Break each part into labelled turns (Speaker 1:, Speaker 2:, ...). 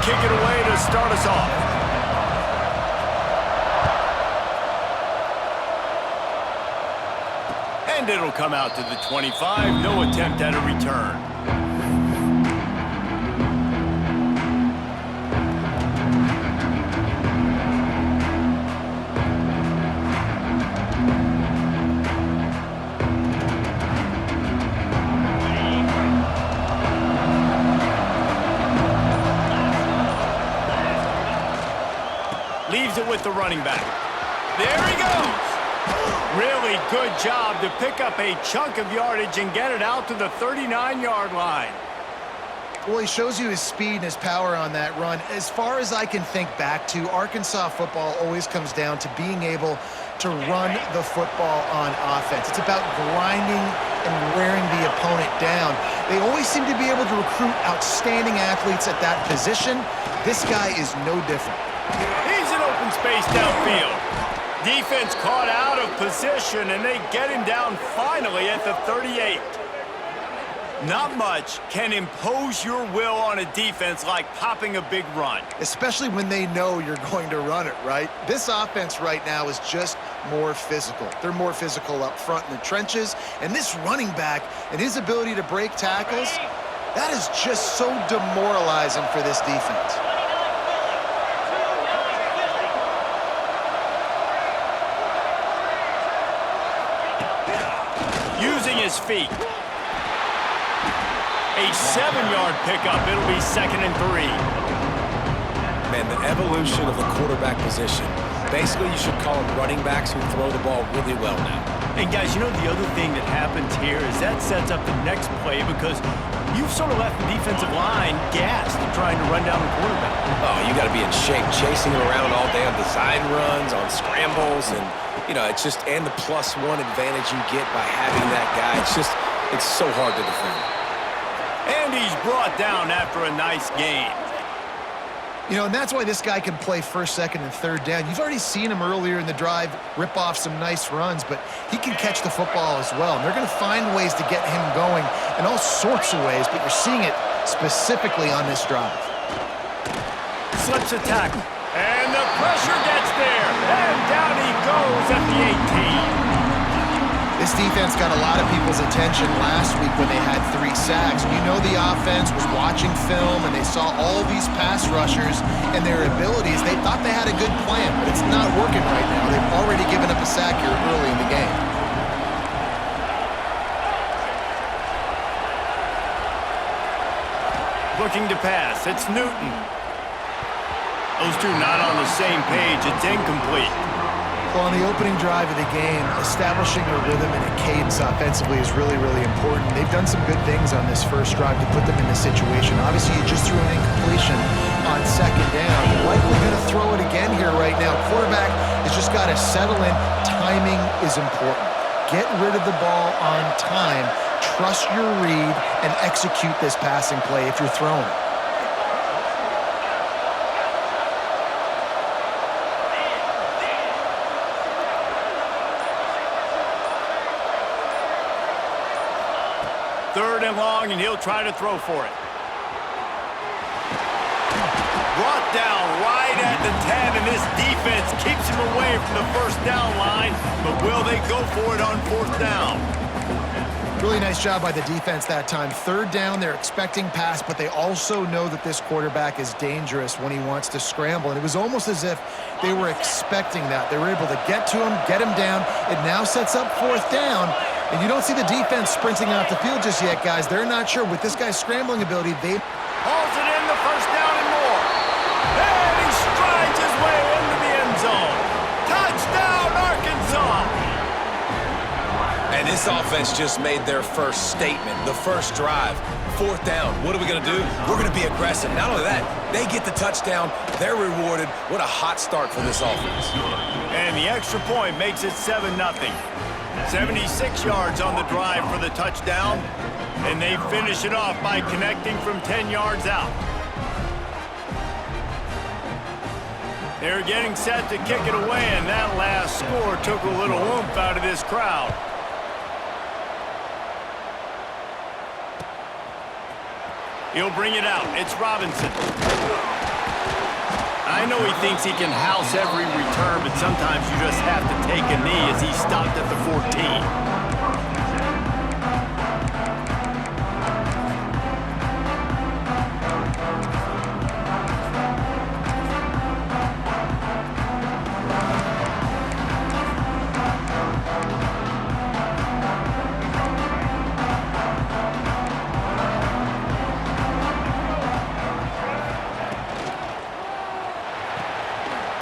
Speaker 1: kick it away to start us off. And it'll come out to the 25. No attempt at a return. Leaves it with the running back. There he goes. Really good job to pick up a chunk of yardage and get it out to the 39-yard line.
Speaker 2: Well, he shows you his speed and his power on that run. As far as I can think back to, Arkansas football always comes down to being able to run the football on offense. It's about grinding and wearing the opponent down. They always seem to be able to recruit outstanding athletes at that position. This guy is no different.
Speaker 1: He's in open space downfield. Defense caught out of position, and they get him down finally at the 38. Not much can impose your will on a defense like popping a big run.
Speaker 2: Especially when they know you're going to run it, right? This offense right now is just more physical. They're more physical up front in the trenches, and this running back and his ability to break tackles, that is just so demoralizing for this defense.
Speaker 1: Using his feet. A 7-yard pickup. It'll be 2nd and 3.
Speaker 3: Man, the evolution of the quarterback position. Basically, you should call them running backs who throw the ball really well now.
Speaker 1: And guys, you know the other thing that happens here is that sets up the next play because you've sort of left the defensive line gassed trying to run down the quarterback.
Speaker 3: Oh, you got to be in shape, chasing him around all day on design runs, on scrambles, and it's just, and the +1 advantage you get by having that guy. It's so hard to defend.
Speaker 1: And he's brought down after a nice gain.
Speaker 2: And that's why this guy can play first, second, and third down. You've already seen him earlier in the drive rip off some nice runs, but he can catch the football as well. And they're going to find ways to get him going in all sorts of ways, but you're seeing it specifically on this drive.
Speaker 1: Slips a tackle. And the pressure gets there. And down he goes at the 18.
Speaker 2: This defense got a lot of people's attention last week when they had 3 sacks. The offense was watching film and they saw all these pass rushers and their abilities. They thought they had a good plan, but it's not working right now. They've already given up a sack here early in the game.
Speaker 1: Looking to pass. It's Newton. Those two not on the same page. It's incomplete.
Speaker 2: Well, on the opening drive of the game, establishing a rhythm and a cadence offensively is really, really important. They've done some good things on this first drive to put them in this situation. Obviously, you just threw an incompletion on 2nd down. You're likely going to throw it again here right now. Quarterback has just got to settle in. Timing is important. Get rid of the ball on time. Trust your read and execute this passing play if you're throwing it.
Speaker 1: Third and long, and he'll try to throw for it. Brought down right at the 10, and this defense keeps him away from the first down line. But will they go for it on 4th down?
Speaker 2: Really nice job by the defense that time. 3rd down, they're expecting pass, but they also know that this quarterback is dangerous when he wants to scramble. And it was almost as if they were expecting that. They were able to get to him, get him down. It now sets up 4th down. And you don't see the defense sprinting off the field just yet, guys. They're not sure. With this guy's scrambling ability, they
Speaker 1: hauls it in the first down and more. And he strides his way into the end zone. Touchdown, Arkansas!
Speaker 3: And this offense just made their first statement, the first drive. 4th down. What are we going to do? We're going to be aggressive. Not only that, they get the touchdown. They're rewarded. What a hot start for this offense.
Speaker 1: And the extra point makes it 7-0. 76 yards on the drive for the touchdown, and they finish it off by connecting from 10 yards out. They're getting set to kick it away, and that last score took a little oomph out of this crowd. He'll bring it out. It's Robinson. know he thinks he can house every return, but sometimes you just have to take a knee as he stopped at the 14.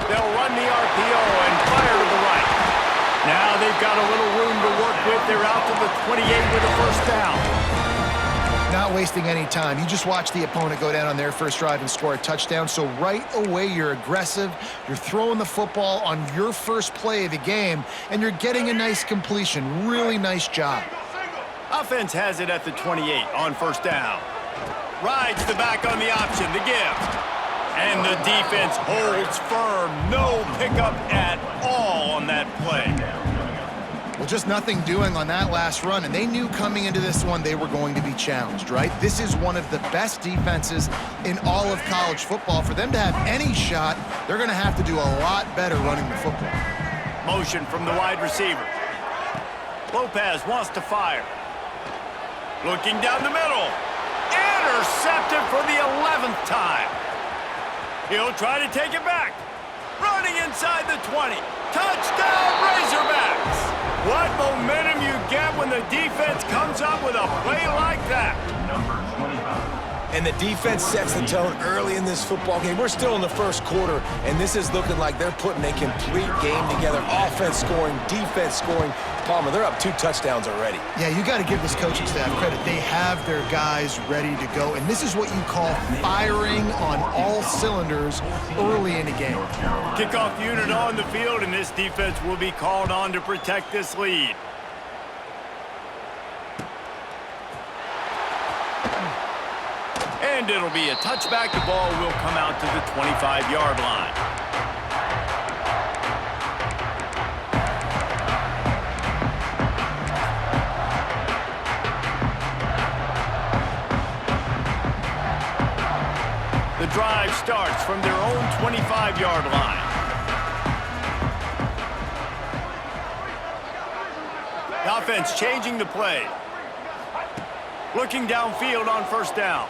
Speaker 1: They'll run the RPO and fire to the right. Now they've got a little room to work with. They're out to the 28 with a first down.
Speaker 2: Not wasting any time. You just watch the opponent go down on their first drive and score a touchdown. So right away, you're aggressive. You're throwing the football on your first play of the game, and you're getting a nice completion. Really nice job.
Speaker 1: Offense has it at the 28 on first down. Rides the back on the option, the give. And the defense holds firm. No pickup at all on that play.
Speaker 2: Well, just nothing doing on that last run, and they knew coming into this one they were going to be challenged, right? This is one of the best defenses in all of college football. For them to have any shot, they're going to have to do a lot better running the football.
Speaker 1: Motion from the wide receiver. Lopez wants to fire. Looking down the middle. Intercepted for the 11th time. He'll try to take it back. Running inside the 20. Touchdown, Razorbacks! What momentum you get when the defense comes up with a play like that.
Speaker 3: And the defense sets the tone early in this football game. We're still in the first quarter, and this is looking like they're putting a complete game together. Offense scoring, defense scoring. Palmer, they're up 2 touchdowns already.
Speaker 2: Yeah, you got to give this coaching staff credit. They have their guys ready to go, and this is what you call firing on all cylinders early in a game.
Speaker 1: Kickoff unit on the field, and this defense will be called on to protect this lead. And it'll be a touchback. The ball will come out to the 25-yard line. The drive starts from their own 25-yard line. The offense changing the play. Looking downfield on first down.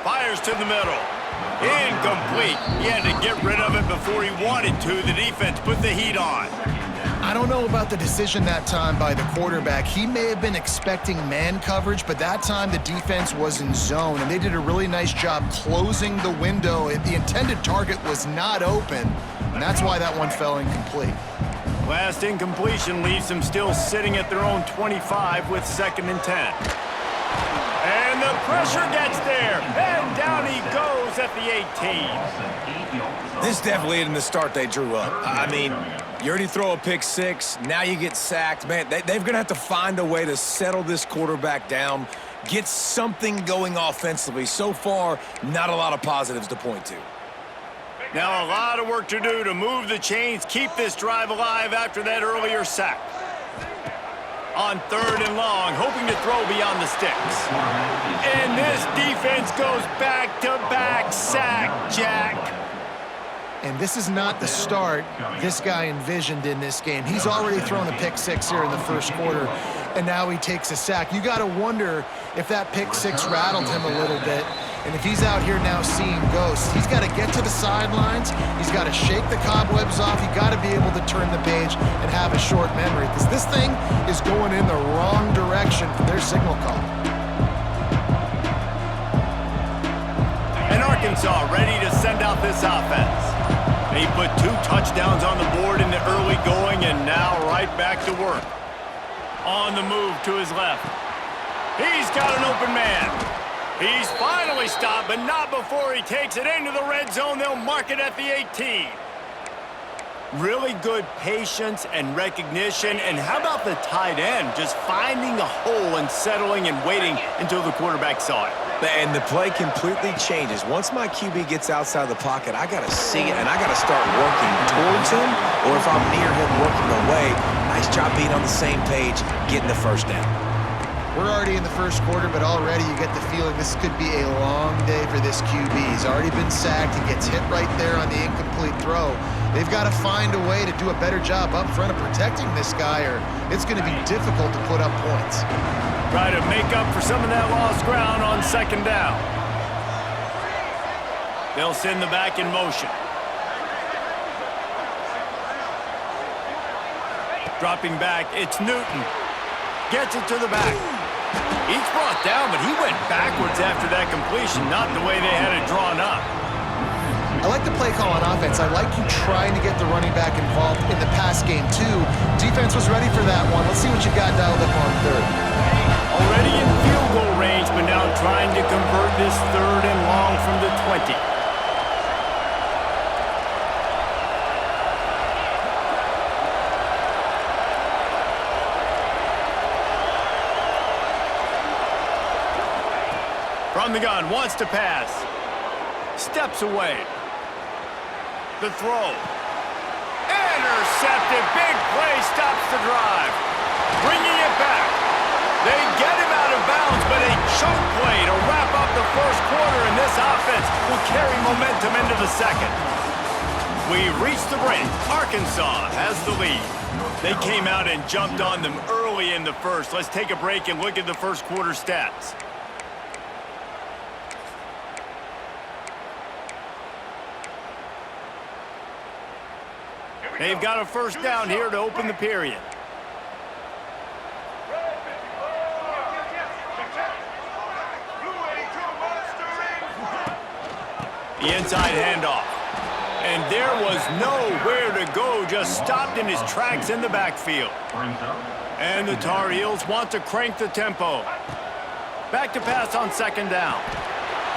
Speaker 1: Fires to the middle. Incomplete. He had to get rid of it before he wanted to. The defense put the heat on.
Speaker 2: I don't know about the decision that time by the quarterback. He may have been expecting man coverage, but that time the defense was in zone, and they did a really nice job closing the window. The intended target was not open, and that's why that one fell incomplete.
Speaker 1: Last incompletion leaves them still sitting at their own 25 with 2nd and 10. And the pressure gets there, and down he goes at the 18.
Speaker 3: This definitely isn't the start they drew up. I mean, you already throw a pick 6, now you get sacked. Man, they're going to have to find a way to settle this quarterback down, get something going offensively. So far, not a lot of positives to point to.
Speaker 1: Now a lot of work to do to move the chains, keep this drive alive after that earlier sack. On 3rd and long, hoping to throw beyond the sticks. And this defense goes back-to-back sack, Jack.
Speaker 2: And this is not the start this guy envisioned in this game. He's already thrown a pick 6 here in the first quarter, and now he takes a sack. You got to wonder if that pick 6 rattled him a little bit. And if he's out here now seeing ghosts, he's got to get to the sidelines. He's got to shake the cobwebs off. You got to be able to turn the page and have a short memory, because this thing is going in the wrong direction for their signal call.
Speaker 1: And Arkansas ready to send out this offense. They put 2 touchdowns on the board in the early going, and now right back to work. On the move to his left. He's got an open man. He's finally stopped, but not before he takes it into the red zone. They'll mark it at the 18. Really good patience and recognition. And how about the tight end just finding a hole and settling and waiting until the quarterback saw it?
Speaker 3: And the play completely changes. Once my QB gets outside the pocket, I got to see it, and I got to start working towards him, or if I'm near him working away, nice job being on the same page, getting the first down.
Speaker 2: We're already in the first quarter, but already you get the feeling this could be a long day for this QB. He's already been sacked. He gets hit right there on the incomplete throw. They've got to find a way to do a better job up front of protecting this guy, or it's going to be difficult to put up points.
Speaker 1: Try to make up for some of that lost ground on second down. They'll send the back in motion. Dropping back, it's Newton. Gets it to the back. He's brought down, but he went backwards after that completion, not the way they had it drawn up.
Speaker 2: I like the play call on offense. I like you trying to get the running back involved in the pass game, too. Defense was ready for that one. Let's see what you got dialed up on third.
Speaker 1: Already in field goal range, but now trying to convert this third and long from the 20. From the gun, wants to pass. Steps away. The throw. Intercepted. Big play stops the drive. Bringing it back. They get him out of bounds, but a choke play to wrap up the first quarter, and this offense will carry momentum into the second. We've reached the break. Arkansas has the lead. They came out and jumped on them early in the first. Let's take a break and look at the first quarter stats. They've got a first down here to open the period. The inside handoff. And there was nowhere to go, just stopped in his tracks in the backfield. And the Tar Heels want to crank the tempo. Back to pass on second down.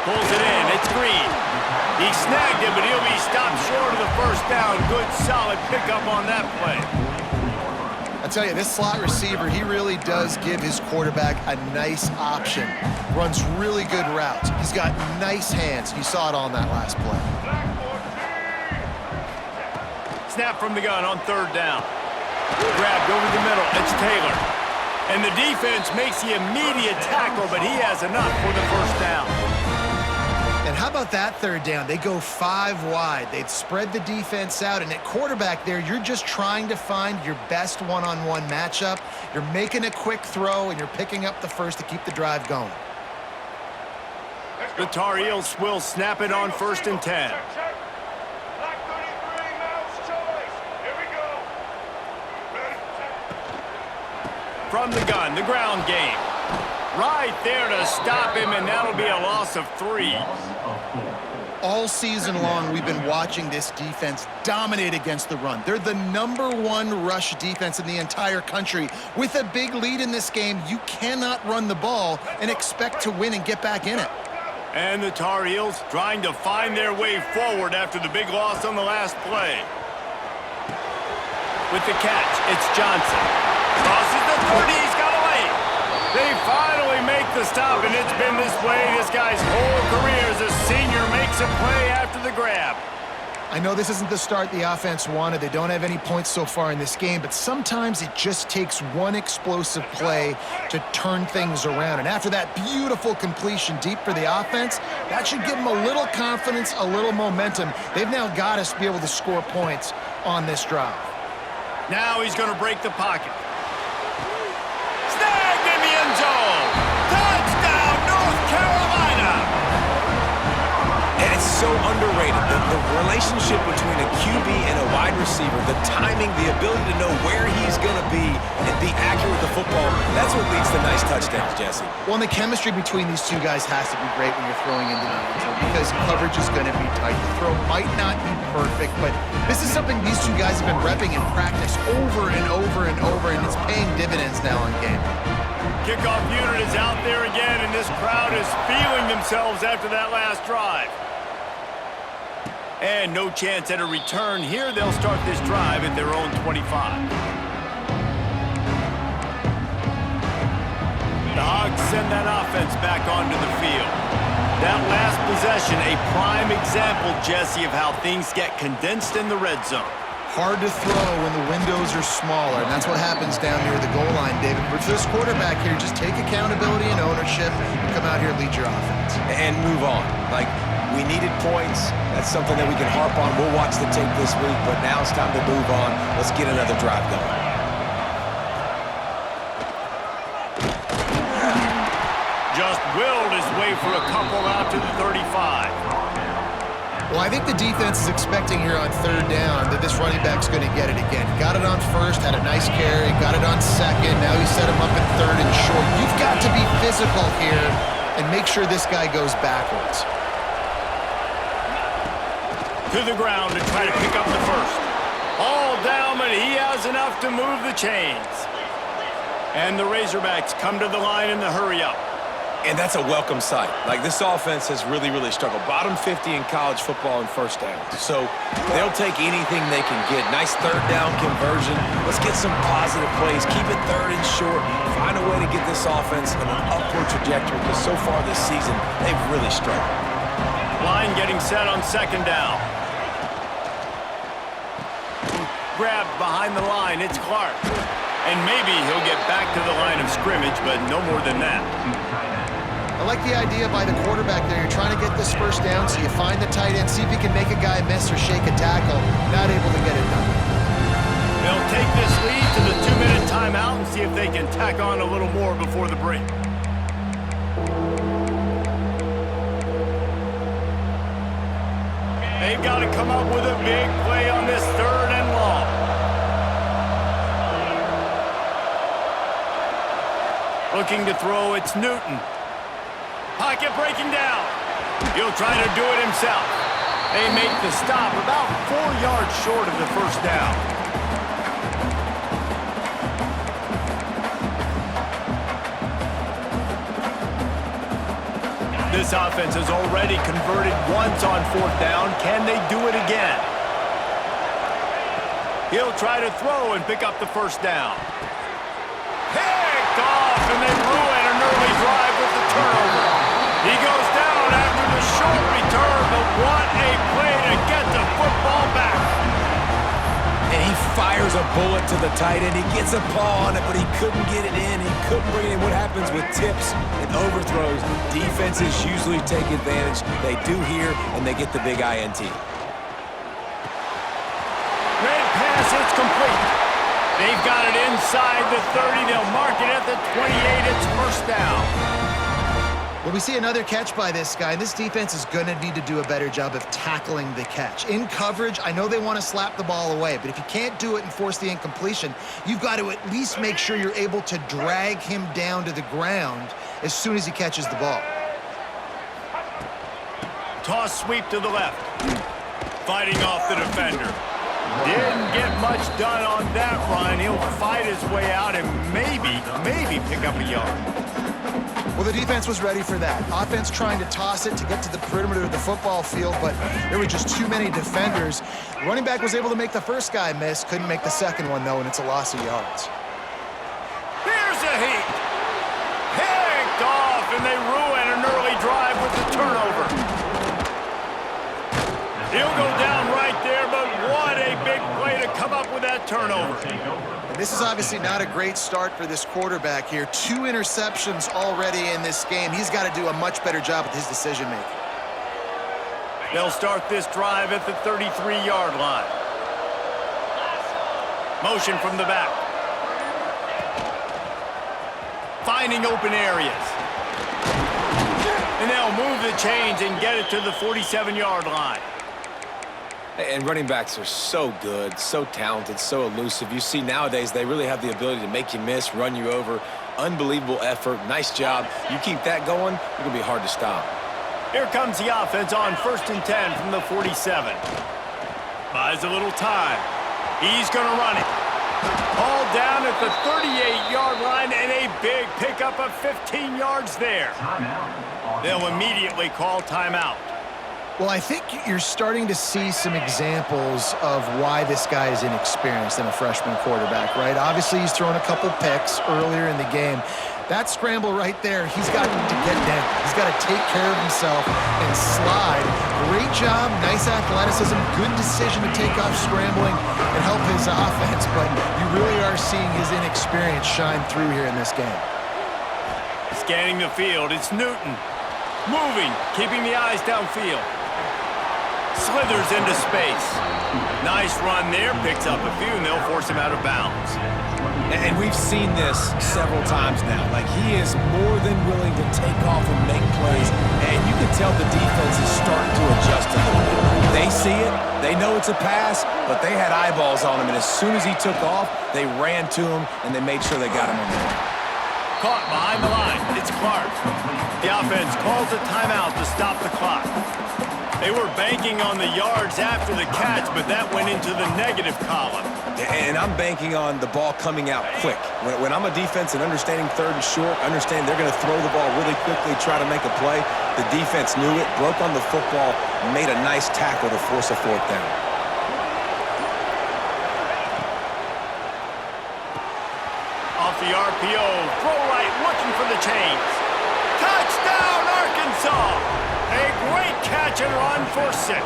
Speaker 1: Pulls it in, it's Green. He snagged it, but he'll be stopped short of the first down. Good, solid pickup on that play.
Speaker 2: I tell you, this slot receiver, he really does give his quarterback a nice option. Runs really good routes. He's got nice hands. You saw it on that last play.
Speaker 1: Snap from the gun on third down. Grabbed over the middle. It's Taylor. And the defense makes the immediate tackle, but he has enough for the first down.
Speaker 2: And how about that third down? They go 5 wide. They've spread the defense out, and at quarterback there, you're just trying to find your best one-on-one matchup. You're making a quick throw, and you're picking up the first to keep the drive going.
Speaker 1: The Tar Heels will snap it on first and 10. From the gun, the ground game. Right there to stop him, and that'll be a loss of 3.
Speaker 2: All season long, we've been watching this defense dominate against the run. They're the #1 rush defense in the entire country. With a big lead in this game, you cannot run the ball and expect to win and get back in it.
Speaker 1: And the Tar Heels trying to find their way forward after the big loss on the last play. With the catch, it's Johnson. Crosses the 30, he's got away. They finally make the stop, and it's been this way this guy's whole career as a senior makes a play after the grab.
Speaker 2: I know this isn't the start the offense wanted. They don't have any points so far in this game, but sometimes it just takes one explosive play to turn things around. And after that beautiful completion deep for the offense, that should give them a little confidence, a little momentum. They've now got us to be able to score points on this drive.
Speaker 1: Now he's going to break the pocket. Snagged in the end zone. Touchdown, North Carolina.
Speaker 3: And it's so underrated. The relationship between a QB and a wide receiver, the timing, the ability to know where he's going to be and be accurate with the football, that's what leads to nice touchdowns, Jesse.
Speaker 2: Well, and the chemistry between these two guys has to be great when you're throwing into the end zone because coverage is going to be tight. The throw might not be perfect, but this is something these two guys have been repping in practice over and over and over, and it's paying dividends now on game.
Speaker 1: Kickoff unit is out there again, and this crowd is feeling themselves after that last drive. And no chance at a return here. They'll start this drive at their own 25. The Hogs send that offense back onto the field. That last possession, a prime example, Jesse, of how things get condensed in the red zone.
Speaker 2: Hard to throw when the windows are smaller, and that's what happens down near the goal line, David. But for this quarterback here, just take accountability and ownership and come out here and lead your offense.
Speaker 3: And move on. Like, we needed points. That's something that we can harp on. We'll watch the tape this week, but now it's time to move on. Let's get another drive going.
Speaker 1: Just willed his way for a couple out to the 35.
Speaker 2: Well, I think the defense is expecting here on third down that this running back's going to get it again. Got it on first, had a nice carry, got it on second. Now he set him up in third and short. You've got to be physical here and make sure this guy goes backwards.
Speaker 1: To the ground to try to pick up the first. All down, but he has enough to move the chains. And the Razorbacks come to the line in the hurry-up.
Speaker 3: And that's a welcome sight. Like, this offense has really struggled. Bottom 50 in college football in first downs. So they'll take anything they can get. Nice third down conversion. Let's get some positive plays. Keep it third and short. Find a way to get this offense in an upward trajectory, because so far this season, they've really struggled.
Speaker 1: Line getting set on second down. Grabbed behind the line. It's Clark. And maybe he'll get back to the line of scrimmage, but no more than that.
Speaker 2: I like the idea by the quarterback there. You're trying to get this first down, so you find the tight end, see if you can make a guy miss or shake a tackle. Not able to get it done.
Speaker 1: They'll take this lead to the 2-minute timeout and see if they can tack on a little more before the break. They've got to come up with a big play on this third and long. Looking to throw, it's Newton. Pocket breaking down. He'll try to do it himself. They make the stop about 4 yards short of the first down. This offense has already converted once on fourth down. Can they do it again? He'll try to throw and pick up the first down. Picked off, and they ruin an early drive with the turnover. He goes down after the short return, but what a play to get the football back.
Speaker 3: And he fires a bullet to the tight end. He gets a paw on it, but he couldn't get it in. He couldn't bring it in. What happens with tips and overthrows? Defenses usually take advantage. They do here, and they get the big INT.
Speaker 1: Red pass, it's complete. They've got it inside the 30. They'll mark it at the 28. It's first down.
Speaker 2: Well, we see another catch by this guy. This defense is going to need to do a better job of tackling the catch. In coverage, I know they want to slap the ball away, but if you can't do it and force the incompletion, you've got to at least make sure you're able to drag him down to the ground as soon as he catches the ball.
Speaker 1: Toss sweep to the left. Fighting off the defender. Didn't get much done on that run. He'll fight his way out and maybe pick up a yard.
Speaker 2: Well, the defense was ready for that. Offense trying to toss it to get to the perimeter of the football field, but there were just too many defenders. The running back was able to make the first guy miss, couldn't make the second one, though, and it's a loss of yards.
Speaker 1: Here's a heat. Picked off, and they ruin an early drive with the turnover. He'll go down right there, but what a big play to come up with that turnover.
Speaker 2: And this is obviously not a great start for this quarterback here. 2 interceptions already in this game. He's got to do a much better job with his decision-making.
Speaker 1: They'll start this drive at the 33-yard line. Motion from the back. Finding open areas. And they'll move the chains and get it to the 47-yard line.
Speaker 3: And running backs are so good, so talented, so elusive. You see nowadays they really have the ability to make you miss, run you over. Unbelievable effort. Nice job. You keep that going, it's going to be hard to stop.
Speaker 1: Here comes the offense on 1st and 10 from the 47. Buys a little time. He's going to run it. Ball down at the 38-yard line and a big pickup of 15 yards there. They'll immediately call timeout.
Speaker 2: Well, I think you're starting to see some examples of why this guy is inexperienced in a freshman quarterback, right? Obviously, he's thrown a couple picks earlier in the game. That scramble right there, he's got to get down. He's got to take care of himself and slide. Great job, nice athleticism, good decision to take off scrambling and help his offense, but you really are seeing his inexperience shine through here in this game.
Speaker 1: Scanning the field, it's Newton. Moving, keeping the eyes downfield. Slithers into space. Nice run there, picks up a few, and they'll force him out of bounds.
Speaker 3: And we've seen this several times now. Like, he is more than willing to take off and make plays, and you can tell the defense is starting to adjust a little bit. They see it, they know it's a pass, but they had eyeballs on him, and as soon as he took off, they ran to him, and they made sure they got him on the way.
Speaker 1: Caught behind the line, it's Clark. The offense calls a timeout to stop the clock. They were banking on the yards after the catch, but that went into the negative column.
Speaker 3: And I'm banking on the ball coming out quick. When I'm a defense and understanding third and short, understand they're going to throw the ball really quickly, try to make a play. The defense knew it, broke on the football, made a nice tackle to force a fourth down.
Speaker 1: Off the RPO, throw right, looking for the chains. Touchdown, Arkansas! A great catch and run for 6.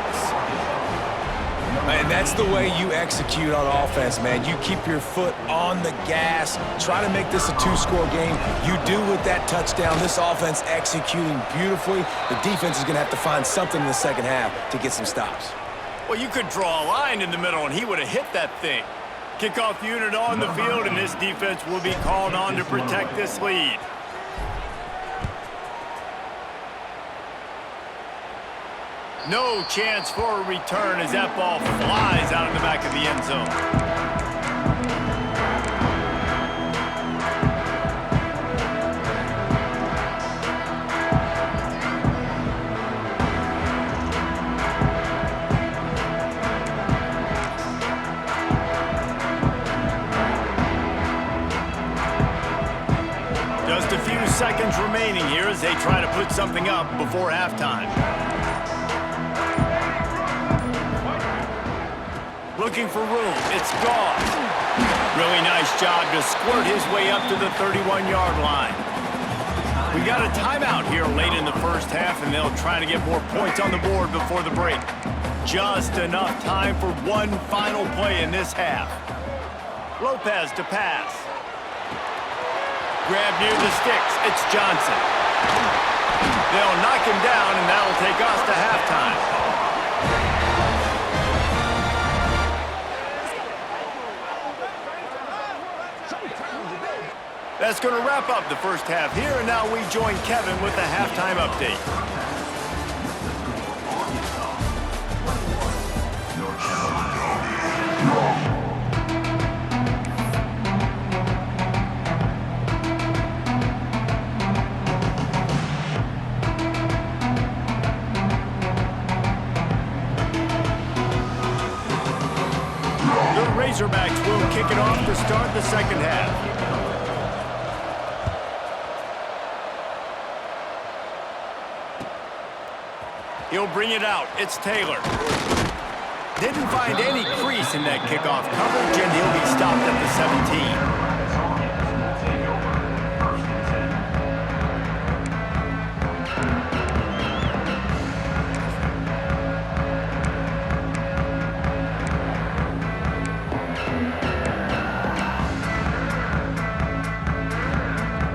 Speaker 3: And that's the way you execute on offense, man. You keep your foot on the gas. Try to make this a 2-score game. You do with that touchdown. This offense executing beautifully. The defense is going to have to find something in the second half to get some stops.
Speaker 1: Well, you could draw a line in the middle, and he would have hit that thing. Kickoff unit on the field, and this defense will be called on to protect this lead. No chance for a return as that ball flies out of the back of the end zone. Just a few seconds remaining here as they try to put something up before halftime. Looking for room, it's Goff. Really nice job to squirt his way up to the 31-yard line. We got a timeout here late in the first half, and they'll try to get more points on the board before the break. Just enough time for one final play in this half. Lopez to pass. Grab near the sticks, it's Johnson. They'll knock him down, and that'll take us to halftime. That's going to wrap up the first half here, and now we join Kevin with the halftime update. The Razorbacks will kick it off to start the second half. He'll bring it out. It's Taylor. Didn't find any crease in that kickoff coverage, and he'll be stopped at the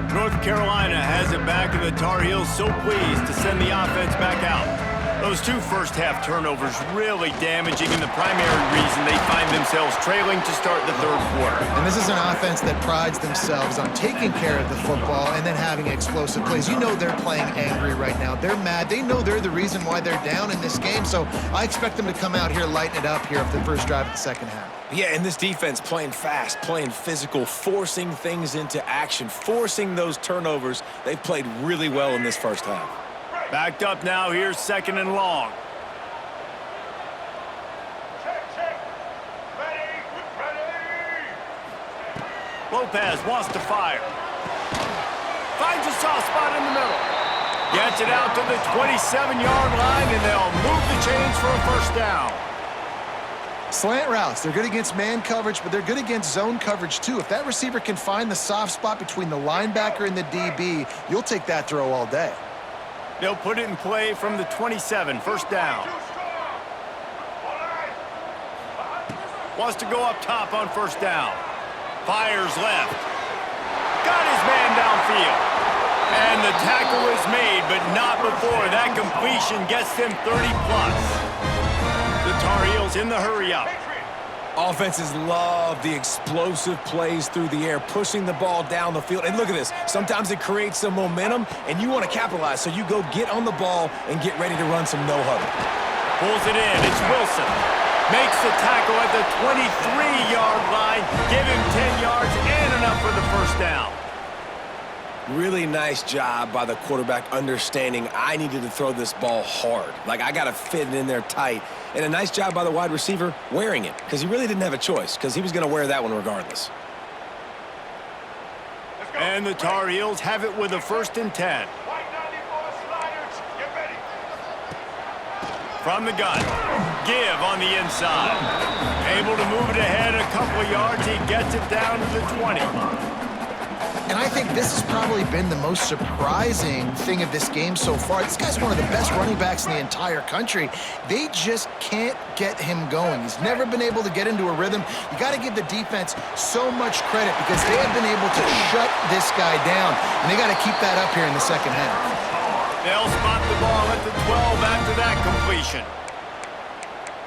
Speaker 1: 17. North Carolina has it back, and the Tar Heels so pleased to send the offense back out. Those two first-half turnovers really damaging, and the primary reason they find themselves trailing to start the third quarter.
Speaker 2: And this is an offense that prides themselves on taking care of the football and then having explosive plays. You know they're playing angry right now. They're mad. They know they're the reason why they're down in this game, so I expect them to come out here, lighten it up here for the first drive of the second half.
Speaker 3: Yeah, and this defense playing fast, playing physical, forcing things into action, forcing those turnovers. They've played really well in this first half.
Speaker 1: Backed up now, here's second and long. Lopez wants to fire. Finds a soft spot in the middle. Gets it out to the 27-yard line, and they'll move the chains for a first down.
Speaker 2: Slant routes, they're good against man coverage, but they're good against zone coverage too. If that receiver can find the soft spot between the linebacker and the DB, you'll take that throw all day.
Speaker 1: They'll put it in play from the 27, first down. Wants to go up top on first down. Fires left. Got his man downfield. And the tackle is made, but not before that completion gets them 30+. The Tar Heels in the hurry-up.
Speaker 3: Offenses love the explosive plays through the air, pushing the ball down the field. And look at this. Sometimes it creates some momentum, and you want to capitalize, so you go get on the ball and get ready to run some no-huddle.
Speaker 1: Pulls it in. It's Wilson. Makes the tackle at the 23-yard line. Give him 10 yards and enough for the first down.
Speaker 3: Really nice job by the quarterback understanding I needed to throw this ball hard. Like, I got to fit it in there tight. And a nice job by the wide receiver wearing it, because he really didn't have a choice, because he was going to wear that one regardless.
Speaker 1: And the Tar Heels have it with a 1st and 10. From the gun. Give on the inside. Able to move it ahead a couple of yards. He gets it down to the 20.
Speaker 2: And I think this has probably been the most surprising thing of this game so far. This guy's one of the best running backs in the entire country. They just can't get him going. He's never been able to get into a rhythm. You got to give the defense so much credit because they have been able to shut this guy down, and they got to keep that up here in the second half.
Speaker 1: They'll spot the ball at the 12 after that completion.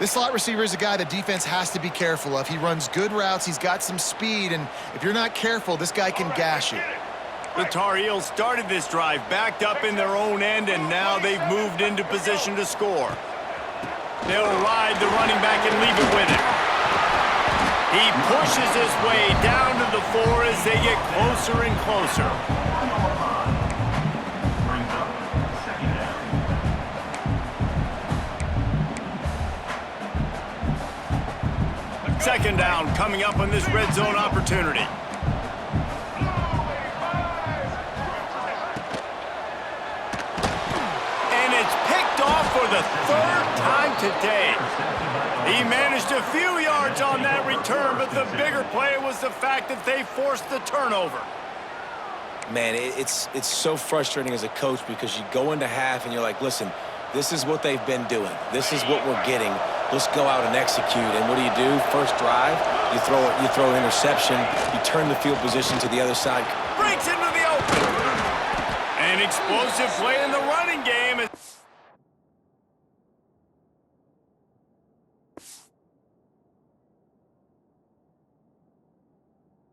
Speaker 2: This slot receiver is a guy the defense has to be careful of. He runs good routes, he's got some speed, and if you're not careful, this guy can gash you.
Speaker 1: The Tar Heels started this drive backed up in their own end, and now they've moved into position to score. They'll ride the running back and leave it with him. He pushes his way down to the 4 as they get closer and closer. Second down coming up on this red zone opportunity. And it's picked off for the 3rd time today. He managed a few yards on that return, but the bigger play was the fact that they forced the turnover.
Speaker 3: Man, it's so frustrating as a coach because you go into half and you're like, listen, this is what they've been doing. This is what we're getting. Let's go out and execute. And what do? First drive, you throw an interception, you turn the field position to the other side.
Speaker 1: Breaks into the open. An explosive play in the